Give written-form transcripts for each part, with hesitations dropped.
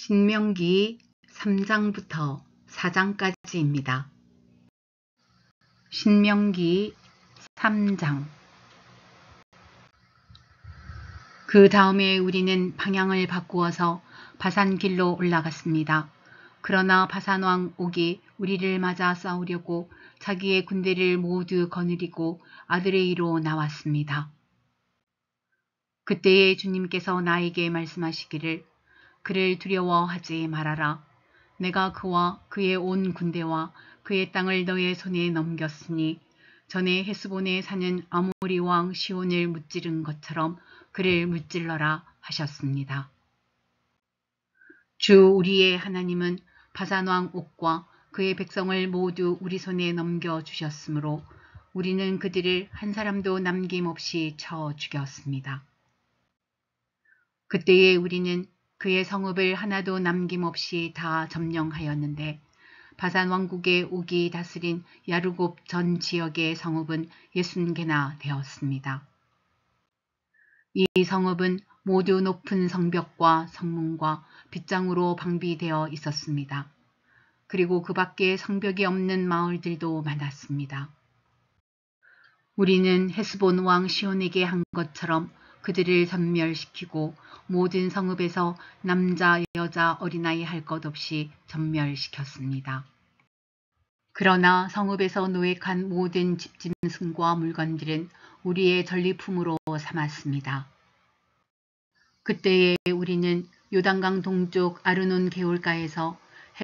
신명기 3장부터 4장까지입니다. 신명기 3장. 그 다음에 우리는 방향을 바꾸어서 바산길로 올라갔습니다. 그러나 바산왕 옥이 우리를 맞아 싸우려고 자기의 군대를 모두 거느리고 아드레이로 나왔습니다. 그때에 주님께서 나에게 말씀하시기를 그를 두려워하지 말아라. 내가 그와 그의 온 군대와 그의 땅을 너의 손에 넘겼으니 전에 헤스본에 사는 아모리 왕 시온을 무찌른 것처럼 그를 무찔러라 하셨습니다. 주 우리의 하나님은 바산 왕 옥과 그의 백성을 모두 우리 손에 넘겨주셨으므로 우리는 그들을 한 사람도 남김없이 쳐 죽였습니다. 그때에 우리는 그의 성읍을 하나도 남김없이 다 점령하였는데 바산 왕국의 옥이 다스린 야르곱 전 지역의 성읍은 60개나 되었습니다. 이 성읍은 모두 높은 성벽과 성문과 빗장으로 방비되어 있었습니다. 그리고 그 밖에 성벽이 없는 마을들도 많았습니다. 우리는 헤스본 왕 시온에게 한 것처럼 그들을 전멸시키고 모든 성읍에서 남자, 여자, 어린아이 할 것 없이 전멸시켰습니다. 그러나 성읍에서 노획한 모든 집짐승과 물건들은 우리의 전리품으로 삼았습니다. 그때에 우리는 요단강 동쪽 아르논 개울가에서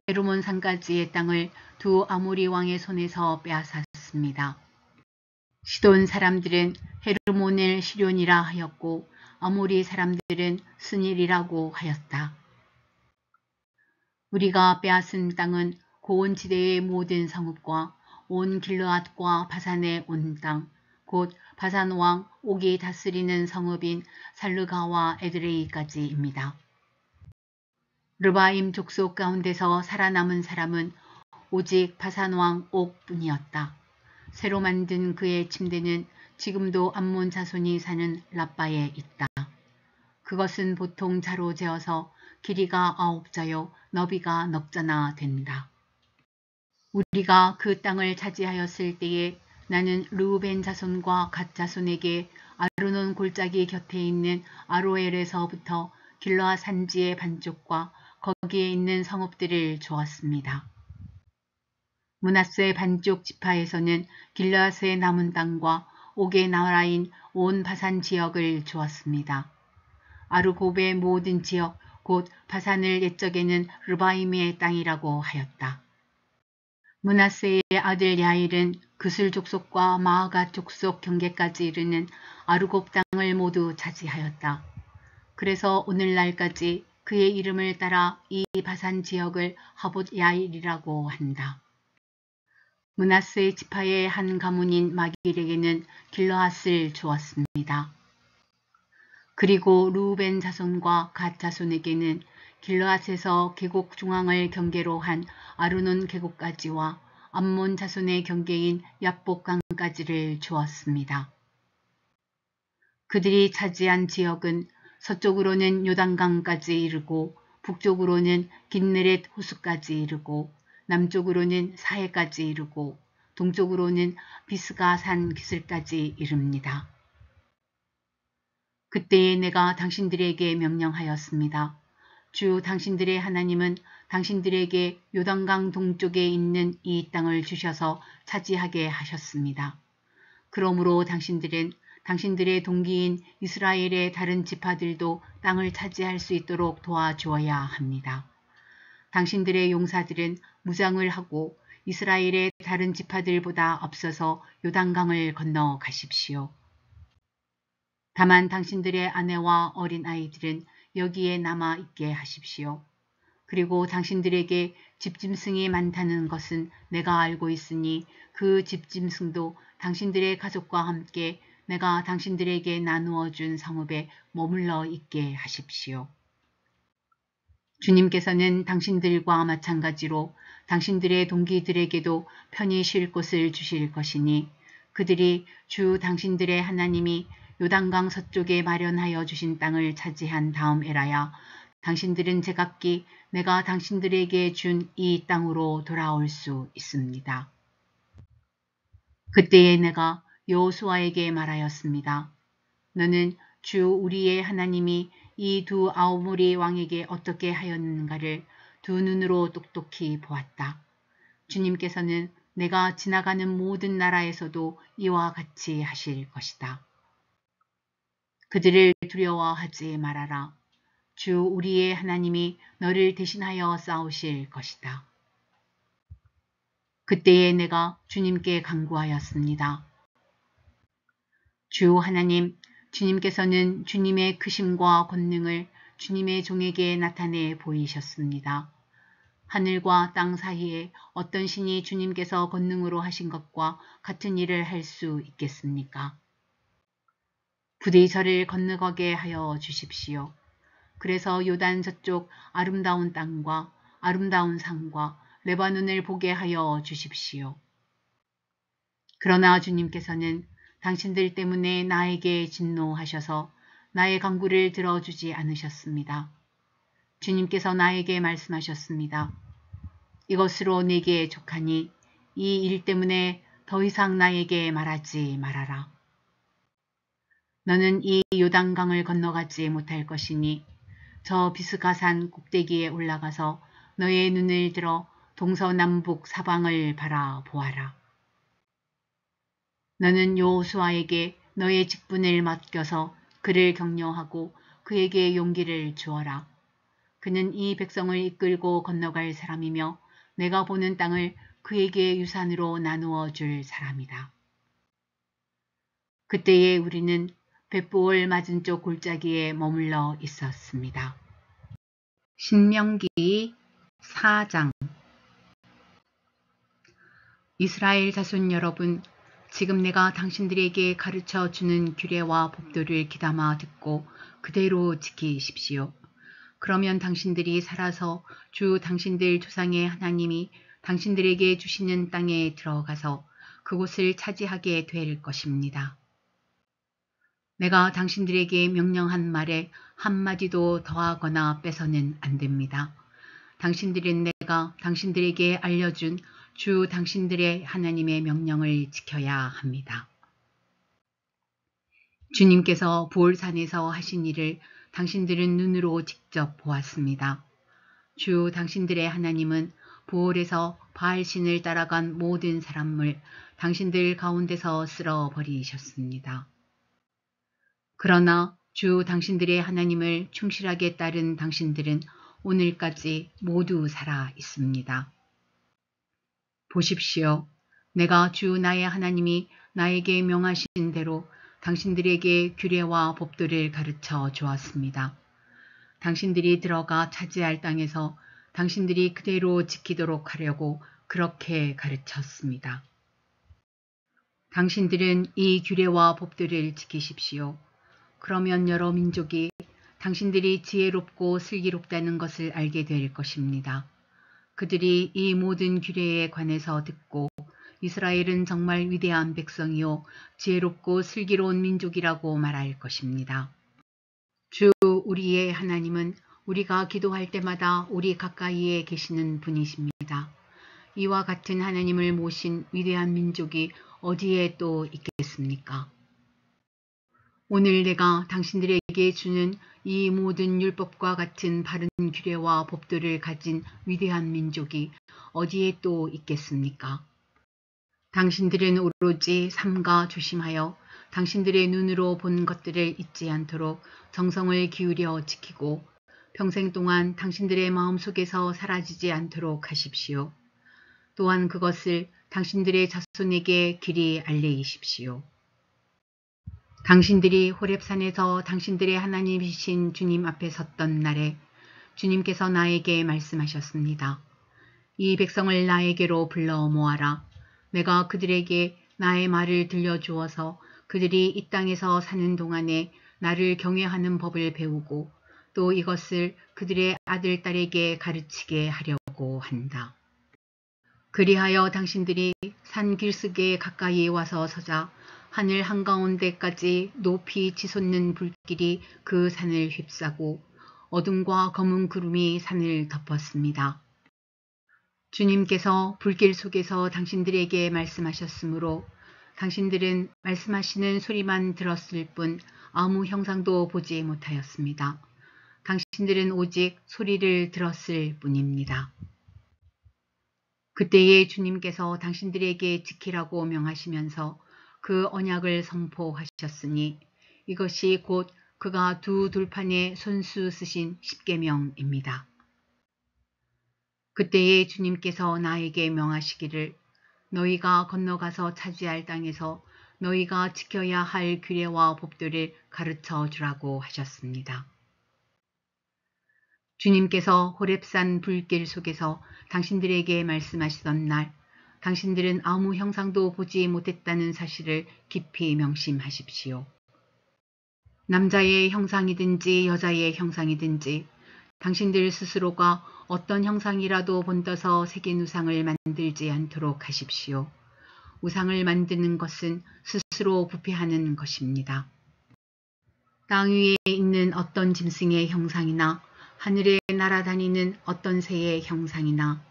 헤르몬 산까지의 땅을 두 아모리 왕의 손에서 빼앗았습니다. 시돈 사람들은 헤르몬을 시련이라 하였고 아모리 사람들은 스닐이라고 하였다. 우리가 빼앗은 땅은 고온지대의 모든 성읍과 온 길르앗과 바산의 온 땅, 곧 바산 왕 옥이 다스리는 성읍인 살르가와 에드레이까지입니다. 르바임 족속 가운데서 살아남은 사람은 오직 바산 왕 옥뿐이었다. 새로 만든 그의 침대는 지금도 암몬 자손이 사는 라빠에 있다. 그것은 보통 자로 재어서 길이가 9자요 너비가 넉자나 된다. 우리가 그 땅을 차지하였을 때에 나는 르우벤 자손과 갓 자손에게 아르논 골짜기 곁에 있는 아로엘에서부터 길르앗 산지의 반쪽과 거기에 있는 성읍들을 주었습니다. 므낫세 반쪽 지파에서는 길르앗의 남은 땅과 옥의 나라인 온 바산 지역을 주었습니다. 아르곱의 모든 지역 곧 바산을 옛적에는 르바임의 땅이라고 하였다. 므낫세의 아들 야일은 그술 족속과 마아갓 족속 경계까지 이르는 아르곱 땅을 모두 차지하였다. 그래서 오늘날까지 그의 이름을 따라 이 바산 지역을 하봇 야일이라고 한다. 므낫세 지파의 한 가문인 마길에게는 길르앗을 주었습니다. 그리고 르우벤 자손과 갓 자손에게는 길르앗에서 계곡 중앙을 경계로 한 아르논 계곡까지와 암몬 자손의 경계인 얍복강까지를 주었습니다. 그들이 차지한 지역은 서쪽으로는 요단강까지 이르고 북쪽으로는 긴느렛 호수까지 이르고 남쪽으로는 사해까지 이르고 동쪽으로는 비스가 산 기슭까지 이릅니다. 그때에 내가 당신들에게 명령하였습니다. 주 당신들의 하나님은 당신들에게 요단강 동쪽에 있는 이 땅을 주셔서 차지하게 하셨습니다. 그러므로 당신들은 당신들의 동기인 이스라엘의 다른 지파들도 땅을 차지할 수 있도록 도와주어야 합니다. 당신들의 용사들은 무장을 하고 이스라엘의 다른 지파들보다 앞서서 요단강을 건너 가십시오. 다만 당신들의 아내와 어린 아이들은 여기에 남아 있게 하십시오. 그리고 당신들에게 집짐승이 많다는 것은 내가 알고 있으니 그 집짐승도 당신들의 가족과 함께 내가 당신들에게 나누어 준 성읍에 머물러 있게 하십시오. 주님께서는 당신들과 마찬가지로 당신들의 동기들에게도 편히 쉴 곳을 주실 것이니 그들이 주 당신들의 하나님이 요단강 서쪽에 마련하여 주신 땅을 차지한 다음에라야 당신들은 제각기 내가 당신들에게 준 이 땅으로 돌아올 수 있습니다. 그때에 내가 여호수아에게 말하였습니다. 너는 주 우리의 하나님이 이 두 아모리 왕에게 어떻게 하였는가를 두 눈으로 똑똑히 보았다. 주님께서는 내가 지나가는 모든 나라에서도 이와 같이 하실 것이다. 그들을 두려워하지 말아라. 주 우리의 하나님이 너를 대신하여 싸우실 것이다. 그때에 내가 주님께 간구하였습니다. 주 하나님, 주님께서는 주님의 크심과 권능을 주님의 종에게 나타내 보이셨습니다. 하늘과 땅 사이에 어떤 신이 주님께서 권능으로 하신 것과 같은 일을 할 수 있겠습니까? 부디 저를 건너가게 하여 주십시오. 그래서 요단 저쪽 아름다운 땅과 아름다운 산과 레바논을 보게 하여 주십시오. 그러나 주님께서는 당신들 때문에 나에게 진노하셔서 나의 간구를 들어주지 않으셨습니다. 주님께서 나에게 말씀하셨습니다. 이것으로 내게 족하니 이 일 때문에 더 이상 나에게 말하지 말아라. 너는 이 요단강을 건너가지 못할 것이니 저 비스가산 꼭대기에 올라가서 너의 눈을 들어 동서남북 사방을 바라보아라. 너는 여호수아에게 너의 직분을 맡겨서 그를 격려하고 그에게 용기를 주어라. 그는 이 백성을 이끌고 건너갈 사람이며 내가 보는 땅을 그에게 유산으로 나누어 줄 사람이다. 그때에 우리는 벳보올 맞은쪽 골짜기에 머물러 있었습니다. 신명기 4장. 이스라엘 자손 여러분, 지금 내가 당신들에게 가르쳐 주는 규례와 법도를 귀담아 듣고 그대로 지키십시오. 그러면 당신들이 살아서 주 당신들 조상의 하나님이 당신들에게 주시는 땅에 들어가서 그곳을 차지하게 될 것입니다. 내가 당신들에게 명령한 말에 한마디도 더하거나 빼서는 안 됩니다. 당신들은 내가 당신들에게 알려준 주 당신들의 하나님의 명령을 지켜야 합니다. 주님께서 부올산에서 하신 일을 당신들은 눈으로 직접 보았습니다. 주 당신들의 하나님은 부올에서 바알신을 따라간 모든 사람을 당신들 가운데서 쓸어버리셨습니다. 그러나 주 당신들의 하나님을 충실하게 따른 당신들은 오늘까지 모두 살아 있습니다. 보십시오. 내가 주 나의 하나님이 나에게 명하신 대로 당신들에게 규례와 법도를 가르쳐 주었습니다. 당신들이 들어가 차지할 땅에서 당신들이 그대로 지키도록 하려고 그렇게 가르쳤습니다. 당신들은 이 규례와 법도를 지키십시오. 그러면 여러 민족이 당신들이 지혜롭고 슬기롭다는 것을 알게 될 것입니다. 그들이 이 모든 규례에 관해서 듣고 이스라엘은 정말 위대한 백성이요 지혜롭고 슬기로운 민족이라고 말할 것입니다. 주 우리의 하나님은 우리가 기도할 때마다 우리 가까이에 계시는 분이십니다. 이와 같은 하나님을 모신 위대한 민족이 어디에 또 있겠습니까? 오늘 내가 당신들에게 주는 이 모든 율법과 같은 바른 규례와 법도를 가진 위대한 민족이 어디에 또 있겠습니까? 당신들은 오로지 삼가 조심하여 당신들의 눈으로 본 것들을 잊지 않도록 정성을 기울여 지키고 평생 동안 당신들의 마음속에서 사라지지 않도록 하십시오. 또한 그것을 당신들의 자손에게 길이 알리십시오. 당신들이 호렙산에서 당신들의 하나님이신 주님 앞에 섰던 날에 주님께서 나에게 말씀하셨습니다. 이 백성을 나에게로 불러 모아라. 내가 그들에게 나의 말을 들려주어서 그들이 이 땅에서 사는 동안에 나를 경외하는 법을 배우고 또 이것을 그들의 아들, 딸에게 가르치게 하려고 한다. 그리하여 당신들이 산 길슭에 가까이 와서 서자 하늘 한가운데까지 높이 치솟는 불길이 그 산을 휩싸고 어둠과 검은 구름이 산을 덮었습니다. 주님께서 불길 속에서 당신들에게 말씀하셨으므로 당신들은 말씀하시는 소리만 들었을 뿐 아무 형상도 보지 못하였습니다. 당신들은 오직 소리를 들었을 뿐입니다. 그때에 주님께서 당신들에게 지키라고 명하시면서 그 언약을 선포하셨으니 이것이 곧 그가 두 돌판에 손수 쓰신 십계명입니다. 그때에 주님께서 나에게 명하시기를 너희가 건너가서 차지할 땅에서 너희가 지켜야 할 규례와 법도를 가르쳐 주라고 하셨습니다. 주님께서 호렙산 불길 속에서 당신들에게 말씀하시던 날 당신들은 아무 형상도 보지 못했다는 사실을 깊이 명심하십시오. 남자의 형상이든지 여자의 형상이든지 당신들 스스로가 어떤 형상이라도 본떠서 새긴 우상을 만들지 않도록 하십시오. 우상을 만드는 것은 스스로 부패하는 것입니다. 땅 위에 있는 어떤 짐승의 형상이나 하늘에 날아다니는 어떤 새의 형상이나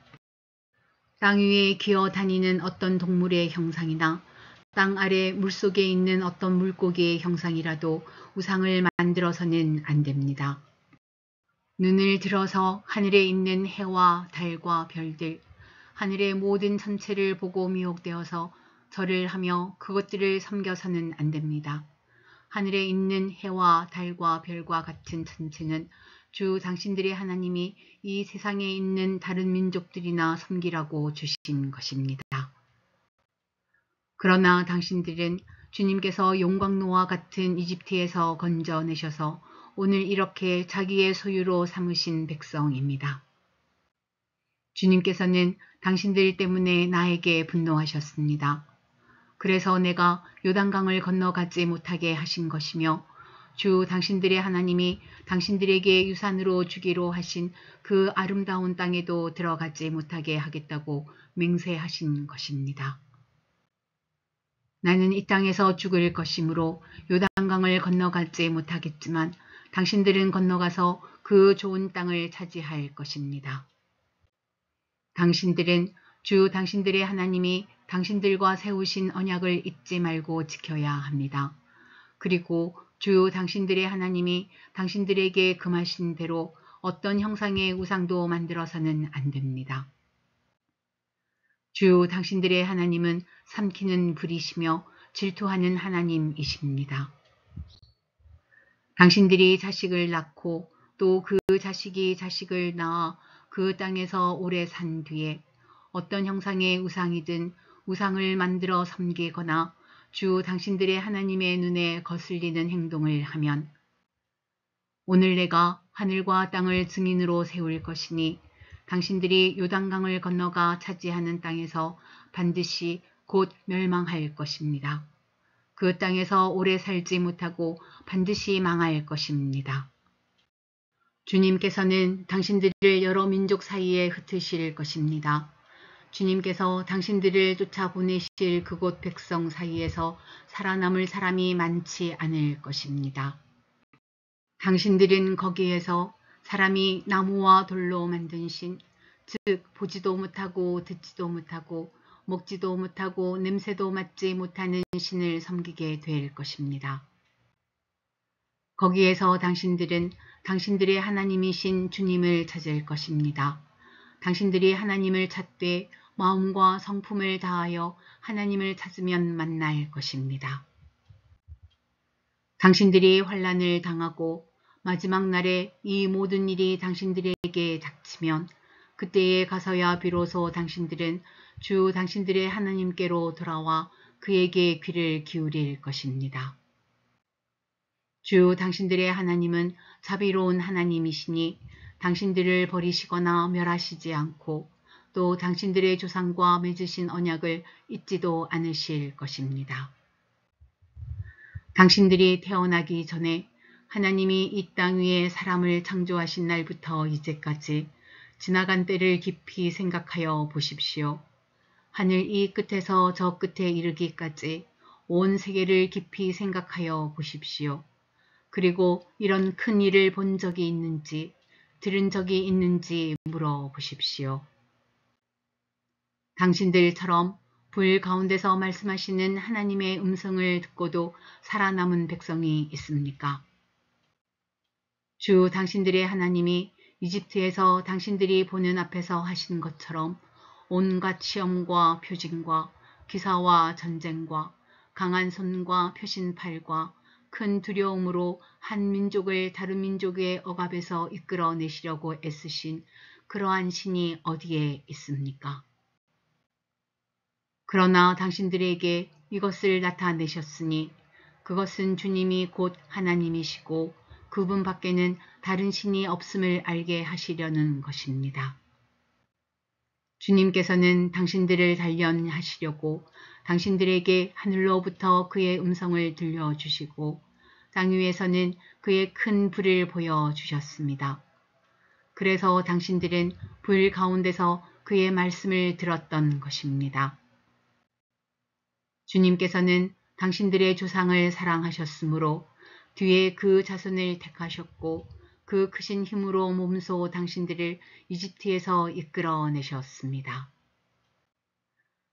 땅 위에 기어다니는 어떤 동물의 형상이나 땅 아래 물속에 있는 어떤 물고기의 형상이라도 우상을 만들어서는 안 됩니다. 눈을 들어서 하늘에 있는 해와 달과 별들, 하늘의 모든 전체를 보고 미혹되어서 절을 하며 그것들을 섬겨서는 안 됩니다. 하늘에 있는 해와 달과 별과 같은 전체는 주 당신들의 하나님이 이 세상에 있는 다른 민족들이나 섬기라고 주신 것입니다. 그러나 당신들은 주님께서 용광로와 같은 이집트에서 건져내셔서 오늘 이렇게 자기의 소유로 삼으신 백성입니다. 주님께서는 당신들 때문에 나에게 분노하셨습니다. 그래서 내가 요단강을 건너가지 못하게 하신 것이며 주 당신들의 하나님이 당신들에게 유산으로 주기로 하신 그 아름다운 땅에도 들어가지 못하게 하겠다고 맹세하신 것입니다. 나는 이 땅에서 죽을 것이므로 요단강을 건너가지 못하겠지만 당신들은 건너가서 그 좋은 땅을 차지할 것입니다. 당신들은 주 당신들의 하나님이 당신들과 세우신 언약을 잊지 말고 지켜야 합니다. 그리고 주 당신들의 하나님이 당신들에게 금하신 대로 어떤 형상의 우상도 만들어서는 안 됩니다. 주 당신들의 하나님은 삼키는 불이시며 질투하는 하나님이십니다. 당신들이 자식을 낳고 또 그 자식이 자식을 낳아 그 땅에서 오래 산 뒤에 어떤 형상의 우상이든 우상을 만들어 섬기거나 주 당신들의 하나님의 눈에 거슬리는 행동을 하면 오늘 내가 하늘과 땅을 증인으로 세울 것이니 당신들이 요단강을 건너가 차지하는 땅에서 반드시 곧 멸망할 것입니다. 그 땅에서 오래 살지 못하고 반드시 망할 것입니다. 주님께서는 당신들을 여러 민족 사이에 흩으실 것입니다. 주님께서 당신들을 쫓아보내실 그곳 백성 사이에서 살아남을 사람이 많지 않을 것입니다. 당신들은 거기에서 사람이 나무와 돌로 만든 신, 즉 보지도 못하고 듣지도 못하고 먹지도 못하고 냄새도 맡지 못하는 신을 섬기게 될 것입니다. 거기에서 당신들은 당신들의 하나님이신 주님을 찾을 것입니다. 당신들이 하나님을 찾되 마음과 성품을 다하여 하나님을 찾으면 만날 것입니다. 당신들이 환난을 당하고 마지막 날에 이 모든 일이 당신들에게 닥치면 그때에 가서야 비로소 당신들은 주 당신들의 하나님께로 돌아와 그에게 귀를 기울일 것입니다. 주 당신들의 하나님은 자비로운 하나님이시니 당신들을 버리시거나 멸하시지 않고 또 당신들의 조상과 맺으신 언약을 잊지도 않으실 것입니다. 당신들이 태어나기 전에 하나님이 이 땅 위에 사람을 창조하신 날부터 이제까지 지나간 때를 깊이 생각하여 보십시오. 하늘 이 끝에서 저 끝에 이르기까지 온 세계를 깊이 생각하여 보십시오. 그리고 이런 큰 일을 본 적이 있는지 들은 적이 있는지 물어보십시오. 당신들처럼 불 가운데서 말씀하시는 하나님의 음성을 듣고도 살아남은 백성이 있습니까? 주 당신들의 하나님이 이집트에서 당신들이 보는 앞에서 하신 것처럼 온갖 시험과 표징과 기사와 전쟁과 강한 손과 표신팔과 큰 두려움으로 한 민족을 다른 민족의 억압에서 이끌어내시려고 애쓰신 그러한 신이 어디에 있습니까? 그러나 당신들에게 이것을 나타내셨으니 그것은 주님이 곧 하나님이시고 그분 밖에는 다른 신이 없음을 알게 하시려는 것입니다. 주님께서는 당신들을 단련하시려고 당신들에게 하늘로부터 그의 음성을 들려주시고 땅 위에서는 그의 큰 불을 보여주셨습니다. 그래서 당신들은 불 가운데서 그의 말씀을 들었던 것입니다. 주님께서는 당신들의 조상을 사랑하셨으므로 뒤에 그 자손을 택하셨고 그 크신 힘으로 몸소 당신들을 이집트에서 이끌어내셨습니다.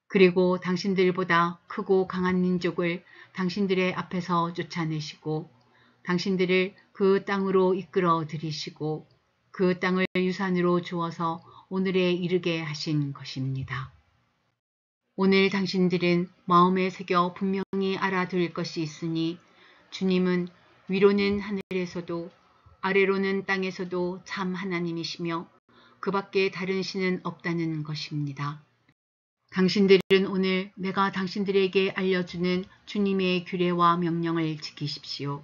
그리고 당신들보다 크고 강한 민족을 당신들의 앞에서 쫓아내시고 당신들을 그 땅으로 이끌어 들이시고 그 땅을 유산으로 주어서 오늘에 이르게 하신 것입니다. 오늘 당신들은 마음에 새겨 분명히 알아둘 것이 있으니 주님은 위로는 하늘에서도 아래로는 땅에서도 참 하나님이시며 그 밖에 다른 신은 없다는 것입니다. 당신들은 오늘 내가 당신들에게 알려주는 주님의 규례와 명령을 지키십시오.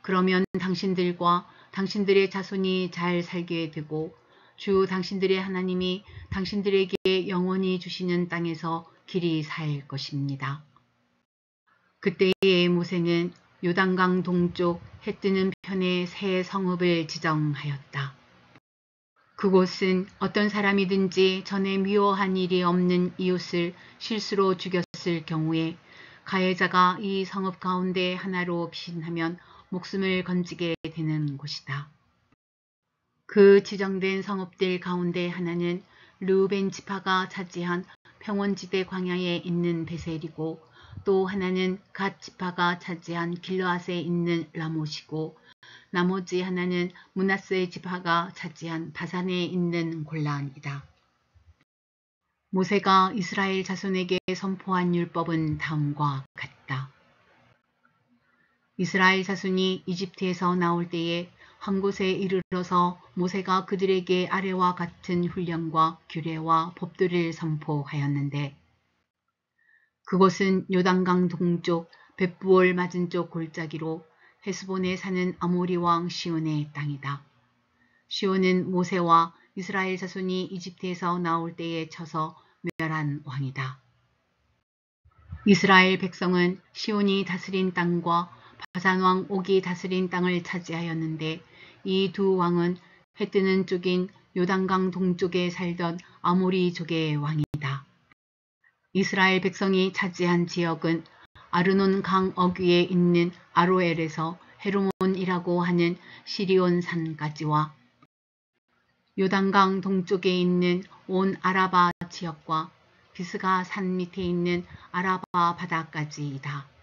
그러면 당신들과 당신들의 자손이 잘 살게 되고 주 당신들의 하나님이 당신들에게 영원히 주시는 땅에서 길이 살 것입니다. 그때의 모세는 요단강 동쪽 해 뜨는 편에 새 성읍을 지정하였다. 그곳은 어떤 사람이든지 전에 미워한 일이 없는 이웃을 실수로 죽였을 경우에 가해자가 이 성읍 가운데 하나로 피신하면 목숨을 건지게 되는 곳이다. 그 지정된 성읍들 가운데 하나는 르우벤 지파가 차지한 평원지대 광야에 있는 베셀이고 또 하나는 갓 지파가 차지한 길르앗에 있는 라못이고 나머지 하나는 므낫세 지파가 차지한 바산에 있는 골란이다. 모세가 이스라엘 자손에게 선포한 율법은 다음과 같다. 이스라엘 자손이 이집트에서 나올 때에 한 곳에 이르러서 모세가 그들에게 아래와 같은 훈령과 규례와 법도를 선포하였는데 그곳은 요단강 동쪽 벳부올 맞은쪽 골짜기로 헤스본에 사는 아모리 왕 시온의 땅이다. 시온은 모세와 이스라엘 자손이 이집트에서 나올 때에 쳐서 멸한 왕이다. 이스라엘 백성은 시온이 다스린 땅과 바산 왕 옥이 다스린 땅을 차지하였는데 이 두 왕은 해 뜨는 쪽인 요단강 동쪽에 살던 아모리족의 왕이다. 이스라엘 백성이 차지한 지역은 아르논 강 어귀에 있는 아로엘에서 헤르몬이라고 하는 시리온 산까지와 요단강 동쪽에 있는 온 아라바 지역과 비스가 산 밑에 있는 아라바 바다까지이다.